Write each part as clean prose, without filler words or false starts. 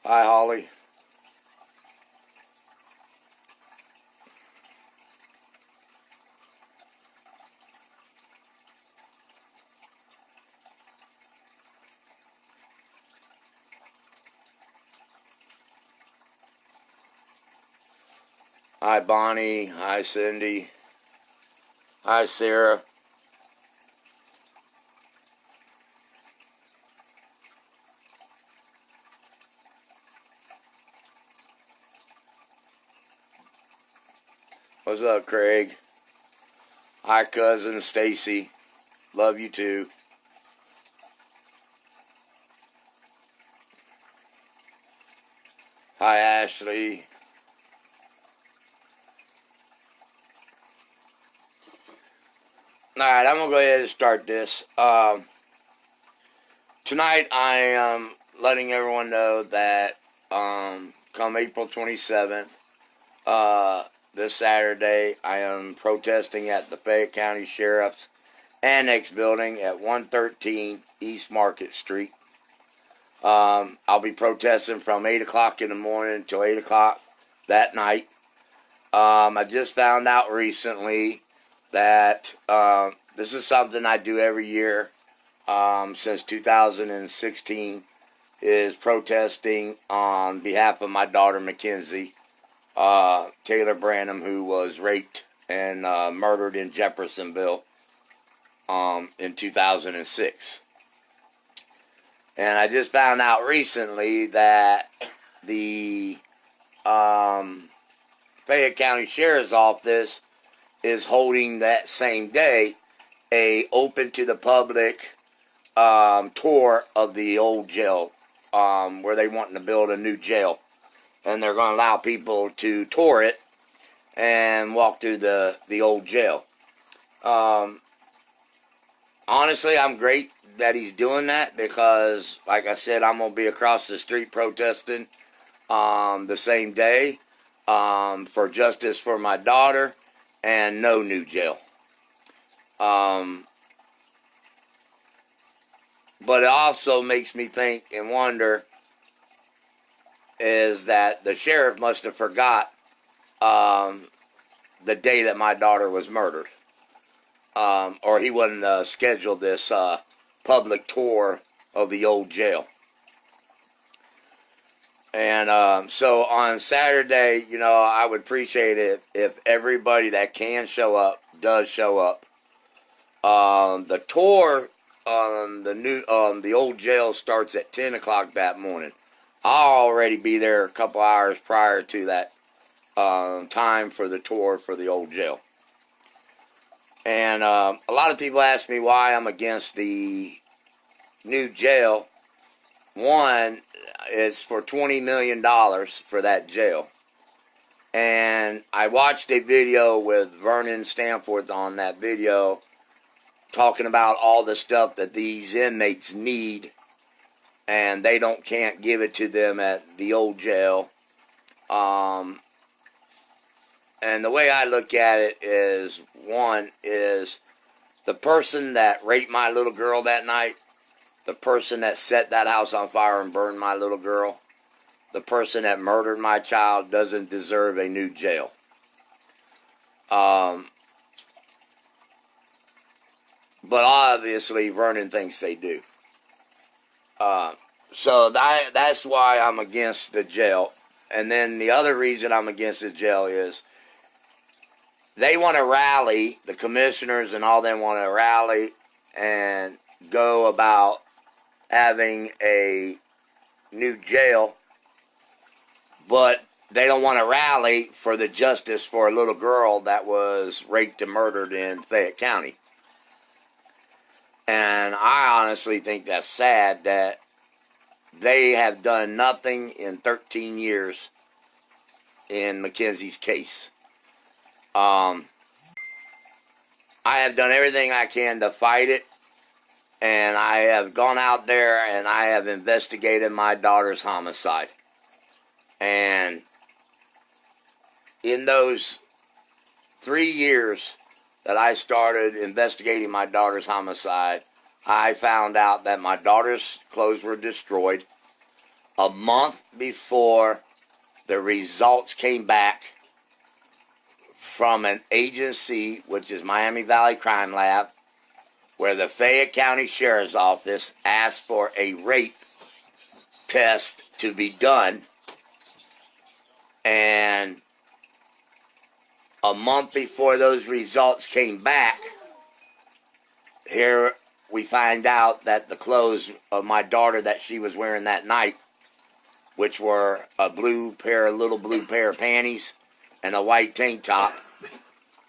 Hi, Holly. Hi, Bonnie. Hi, Cindy. Hi, Sarah. What's up, Craig? Hi, cousin Stacy. Love you too. Hi, Ashley. Alright, I'm going to go ahead and start this. Tonight, I am letting everyone know that come April 27th, this Saturday, I am protesting at the Fayette County Sheriff's Annex Building at 113 East Market Street. I'll be protesting from 8 o'clock in the morning until 8 o'clock that night. I just found out recently that this is something I do every year since 2016, is protesting on behalf of my daughter Mackenzie, Taylor Branham, who was raped and murdered in Jeffersonville in 2006. And I just found out recently that the Fayette County Sheriff's Office is holding that same day a open to the public tour of the old jail, where they wanting to build a new jail, and they're going to allow people to tour it and walk through the old jail. Honestly, I'm great that he's doing that, because, like I said, I'm going to be across the street protesting the same day for justice for my daughter and no new jail. But it also makes me think and wonder is that the sheriff must have forgot the day that my daughter was murdered. Or he wouldn't schedule this public tour of the old jail. And so on Saturday, I would appreciate it if everybody that can show up does show up. The tour on the old jail starts at 10 o'clock that morning. I'll already be there a couple hours prior to that time for the tour for the old jail. And a lot of people ask me why I'm against the new jail. One, it's for $20 million for that jail. And I watched a video with Vernon Stanforth on that video talking about all the stuff that these inmates need, and they can't give it to them at the old jail. And the way I look at it is, one is the person that raped my little girl that night, the person that set that house on fire and burned my little girl, the person that murdered my child doesn't deserve a new jail. But obviously Vernon thinks they do. So that's why I'm against the jail. And then the other reason I'm against the jail is they want to rally, the commissioners and all them want to rally and go about having a new jail, but they don't want to rally for the justice for a little girl that was raped and murdered in Fayette County. And I honestly think that's sad that they have done nothing in 13 years in Mackenzie's case. I have done everything I can to fight it, and I have gone out there and I have investigated my daughter's homicide. And in those 3 years that I started investigating my daughter's homicide, I found out that my daughter's clothes were destroyed. a month before the results came back from an agency, which is Miami Valley Crime Lab, where the Fayette County Sheriff's Office asked for a rape test to be done. And a month before those results came back, here we find out that the clothes of my daughter that she was wearing that night, which were a little blue pair of panties and a white tank top,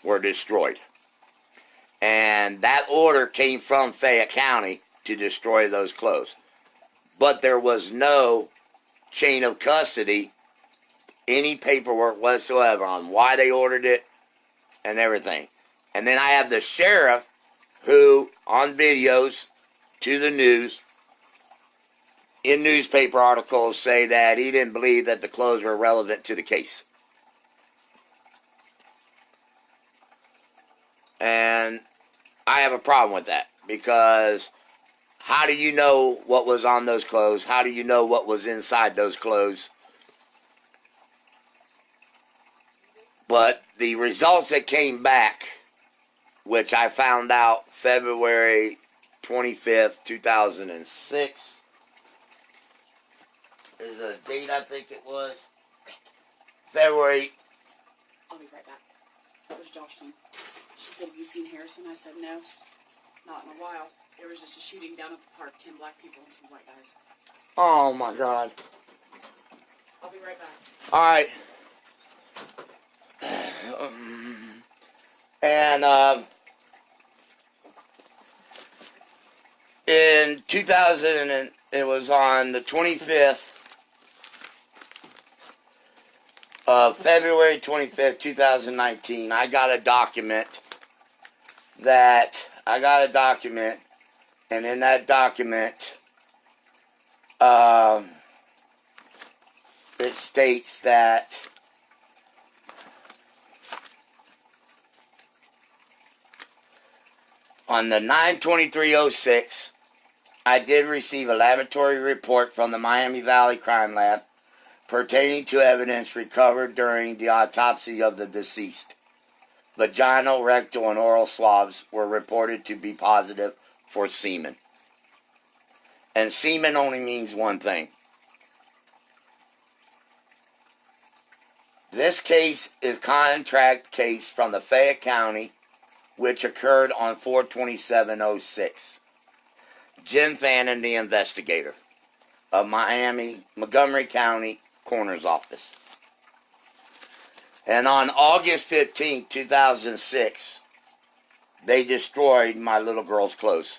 were destroyed. And that order came from Fayette County to destroy those clothes. But there was no chain of custody, any paperwork whatsoever on why they ordered it and everything. And then I have the sheriff who, on videos to the news, in newspaper articles, say that he didn't believe that the clothes were relevant to the case. And I have a problem with that, because how do you know what was on those clothes? How do you know what was inside those clothes? But the results that came back, which I found out February 25th, 2006, is a date, I think it was. February. I'll be right back. That was Jocelyn. She said, have you seen Harrison? I said, no, not in a while. There was just a shooting down at the park, 10 black people and some white guys. Oh my God. I'll be right back. All right. And in 2000, it was on the 25th of February 25th, 2019, I got a document, and in that document, it states that on the 9/23/06, I did receive a laboratory report from the Miami Valley Crime Lab pertaining to evidence recovered during the autopsy of the deceased. Vaginal, rectal, and oral swabs were reported to be positive for semen. And semen only means one thing. This case is a contract case from the Fayette County, which occurred on 4/27/06. Jim Fannin, the investigator of Montgomery County Coroner's Office. And on August 15, 2006, they destroyed my little girl's clothes.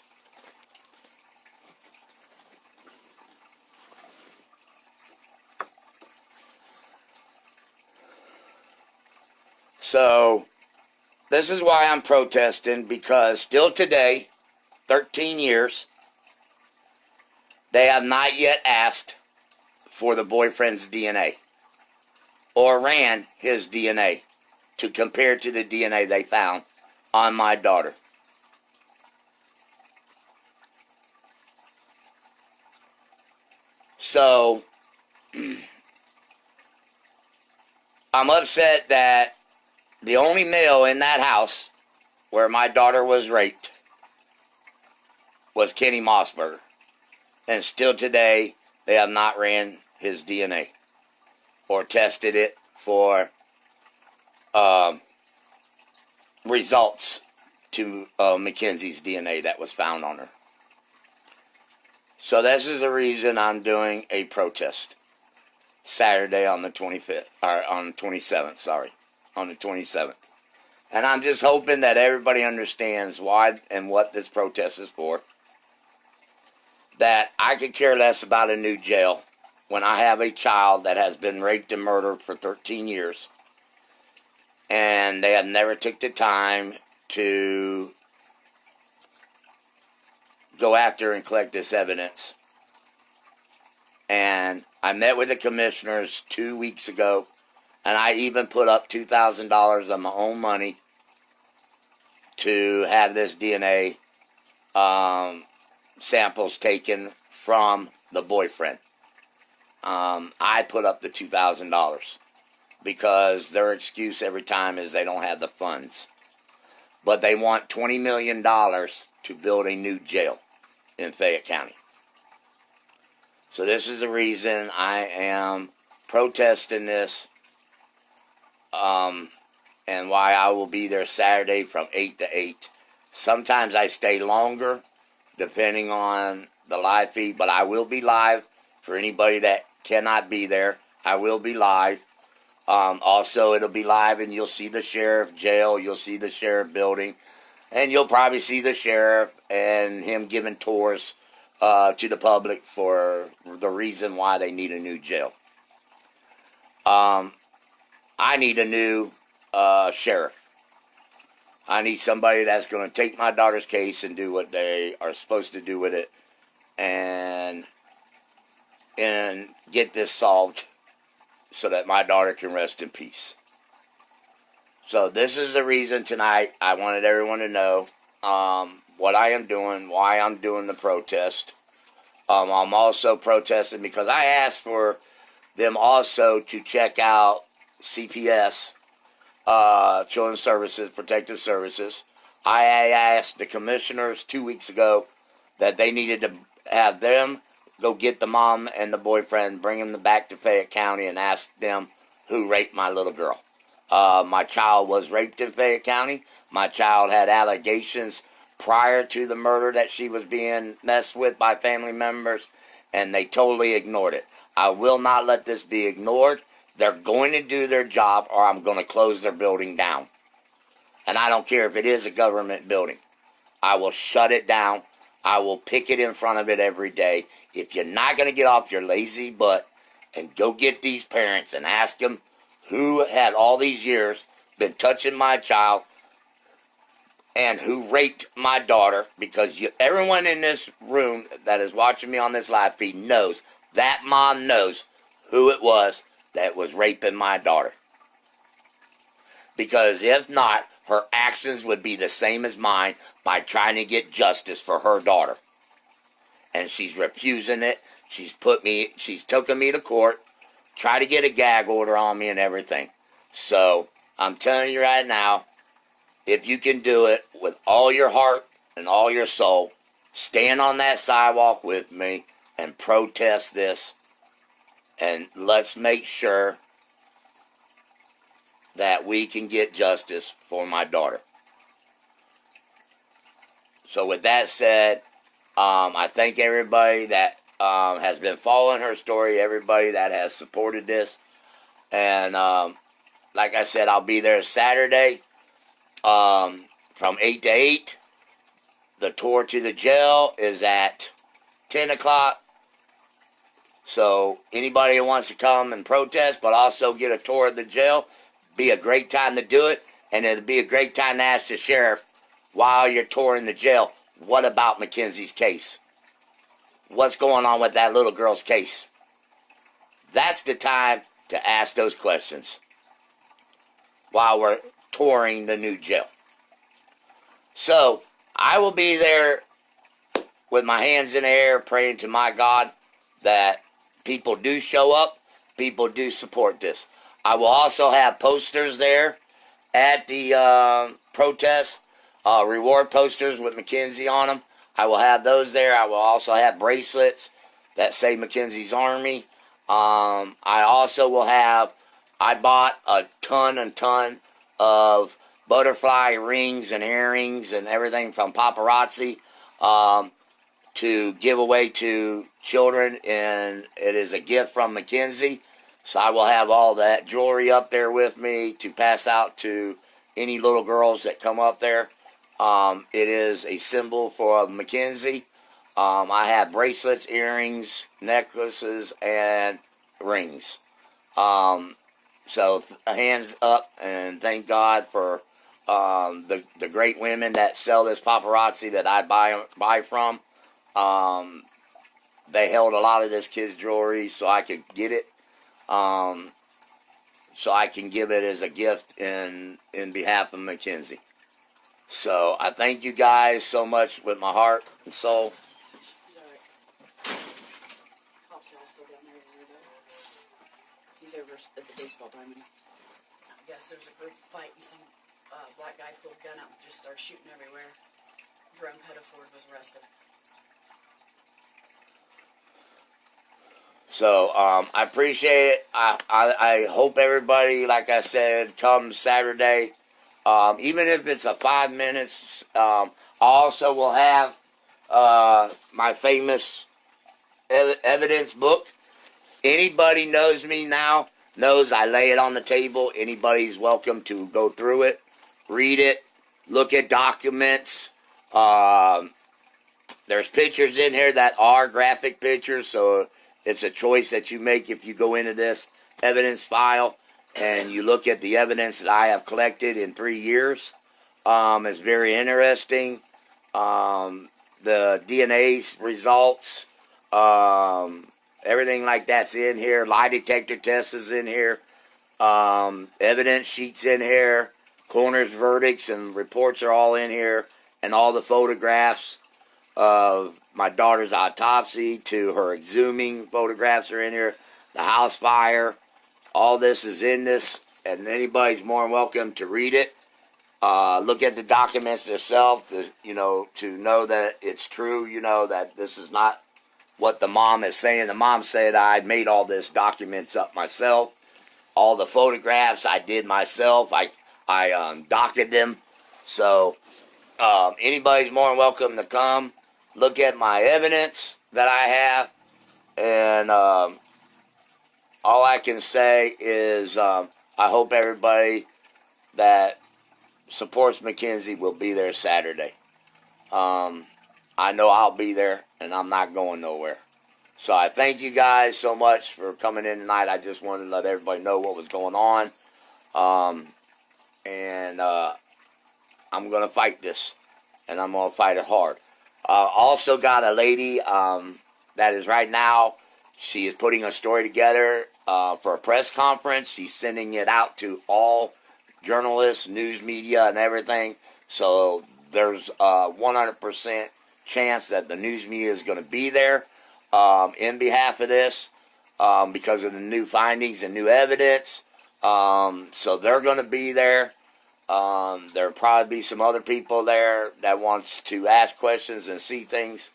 So, this is why I'm protesting, because still today, 13 years, they have not yet asked for the boyfriend's DNA or ran his DNA to compare to the DNA they found on my daughter. So, I'm upset that the only male in that house where my daughter was raped was Kenny Mossberger. And still today, they have not ran his DNA or tested it for results to Mackenzie's DNA that was found on her. So this is the reason I'm doing a protest Saturday on the 25th, or on the 27th, on the 27th. And I'm just hoping that everybody understands why and what this protest is for. That I could care less about a new jail when I have a child that has been raped and murdered for 13 years. And they have never took the time to go after and collect this evidence. And I met with the commissioners 2 weeks ago, and I even put up $2,000 of my own money to have this DNA samples taken from the boyfriend. I put up the $2,000 because their excuse every time is they don't have the funds. But they want $20 million to build a new jail in Fayette County. So this is the reason I am protesting this, and why I will be there Saturday from 8 to 8. Sometimes I stay longer, depending on the live feed, but I will be live for anybody that cannot be there. I will be live. Also, it'll be live, and you'll see the sheriff jail, you'll see the sheriff building, and you'll probably see the sheriff and him giving tours to the public for the reason why they need a new jail. I need a new sheriff. I need somebody that's going to take my daughter's case and do what they are supposed to do with it, and get this solved so that my daughter can rest in peace. So this is the reason tonight I wanted everyone to know what I am doing, why I'm doing the protest. I'm also protesting because I asked for them also to check out CPS, Children's Services, Protective Services. I asked the commissioners 2 weeks ago that they needed to have them go get the mom and the boyfriend, bring them back to Fayette County, and ask them who raped my little girl. My child was raped in Fayette County. My child had allegations prior to the murder that she was being messed with by family members, and they totally ignored it. I will not let this be ignored. They're going to do their job, or I'm going to close their building down. And I don't care if it is a government building. I will shut it down. I will picket in front of it every day. If you're not going to get off your lazy butt and go get these parents and ask them who had all these years been touching my child and who raped my daughter, because everyone in this room that is watching me on this live feed knows, that mom knows who it was that was raping my daughter. Because if not, her actions would be the same as mine by trying to get justice for her daughter. And she's refusing it. She's taken me to court, tried to get a gag order on me and everything. So, I'm telling you right now, if you can do it with all your heart and all your soul, stand on that sidewalk with me and protest this. And let's make sure that we can get justice for my daughter. So with that said, I thank everybody that has been following her story, everybody that has supported this. And like I said, I'll be there Saturday from 8 to 8. The tour to the jail is at 10 o'clock. So anybody who wants to come and protest, but also get a tour of the jail, be a great time to do it. And it'll be a great time to ask the sheriff, while you're touring the jail, what about Mackenzie's case? What's going on with that little girl's case? That's the time to ask those questions while we're touring the new jail. So, I will be there with my hands in the air, praying to my God that people do show up, people do support this. I will also have posters there at the protest, reward posters with Mackenzie on them. I will have those there. I will also have bracelets that say Mackenzie's Army. I also will have, I bought a ton of butterfly rings and earrings and everything from paparazzi to give away to children, and it is a gift from Mackenzie. So I will have all that jewelry up there with me to pass out to any little girls that come up there. It is a symbol for Mackenzie. I have bracelets, earrings, necklaces, and rings. So hands up and thank God for the great women that sell this paparazzi that I buy from. They held a lot of this kid's jewelry so I could get it. So I can give it as a gift in behalf of Mackenzie. So I thank you guys so much with my heart and soul. was over at the baseball diamond. I guess there was a group fight and some black guy pulled a gun out and just started shooting everywhere. Drone Pettiford Ford was arrested. So, I appreciate it. I hope everybody, like I said, comes Saturday. Even if it's a 5 minutes, I also will have my famous evidence book. Anybody knows me now, knows I lay it on the table. Anybody's welcome to go through it, read it, look at documents. There's pictures in here that are graphic pictures, so it's a choice that you make if you go into this evidence file and you look at the evidence that I have collected in 3 years. It's very interesting. The DNA results, everything like that's in here. Lie detector test is in here. Evidence sheets in here. Coroner's verdicts and reports are all in here. And all the photographs of my daughter's autopsy to her exhuming photographs are in here. The house fire. All this is in this. And anybody's more than welcome to read it. Look at the documents themselves to know that it's true, that this is not what the mom is saying. The mom said I made all this documents up myself. All the photographs I did myself. I doctored them. So, anybody's more than welcome to come. Look at my evidence that I have. And, all I can say is, I hope everybody that supports Mackenzie will be there Saturday. I know I'll be there, and I'm not going nowhere. So I thank you guys so much for coming in tonight. I just wanted to let everybody know what was going on. I'm going to fight this, and I'm going to fight it hard. Also got a lady that is right now, she is putting a story together for a press conference. She's sending it out to all journalists, news media, and everything. So there's a 100% chance that the news media is going to be there in behalf of this because of the new findings and new evidence. So they're going to be there. There'll probably be some other people there that wants to ask questions and see things.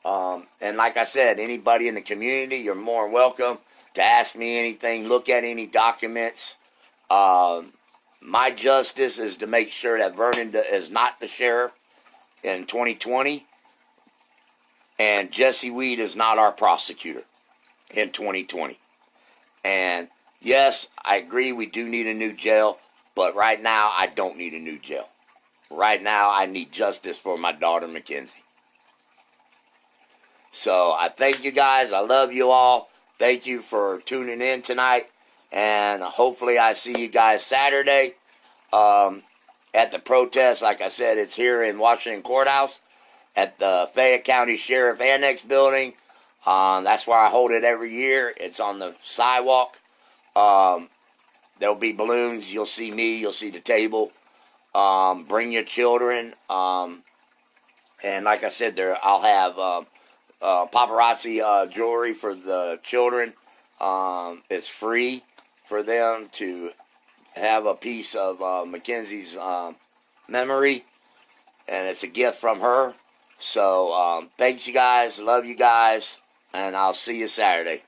And like I said, anybody in the community, you're more than welcome to ask me anything, look at any documents. My justice is to make sure that Vernon is not the sheriff in 2020. And Jesse Weed is not our prosecutor in 2020. And yes, I agree we do need a new jail. But right now, I don't need a new jail. Right now, I need justice for my daughter, Mackenzie. So I thank you guys. I love you all. Thank you for tuning in tonight. And hopefully I see you guys Saturday at the protest. Like I said, it's here in Washington Courthouse at the Fayette County Sheriff Annex Building. That's where I hold it every year. It's on the sidewalk. There'll be balloons. You'll see me. You'll see the table. Bring your children. And like I said, I'll have paparazzi jewelry for the children. It's free for them to have a piece of Mackenzie's memory, and it's a gift from her. So thanks you guys, love you guys, and I'll see you Saturday.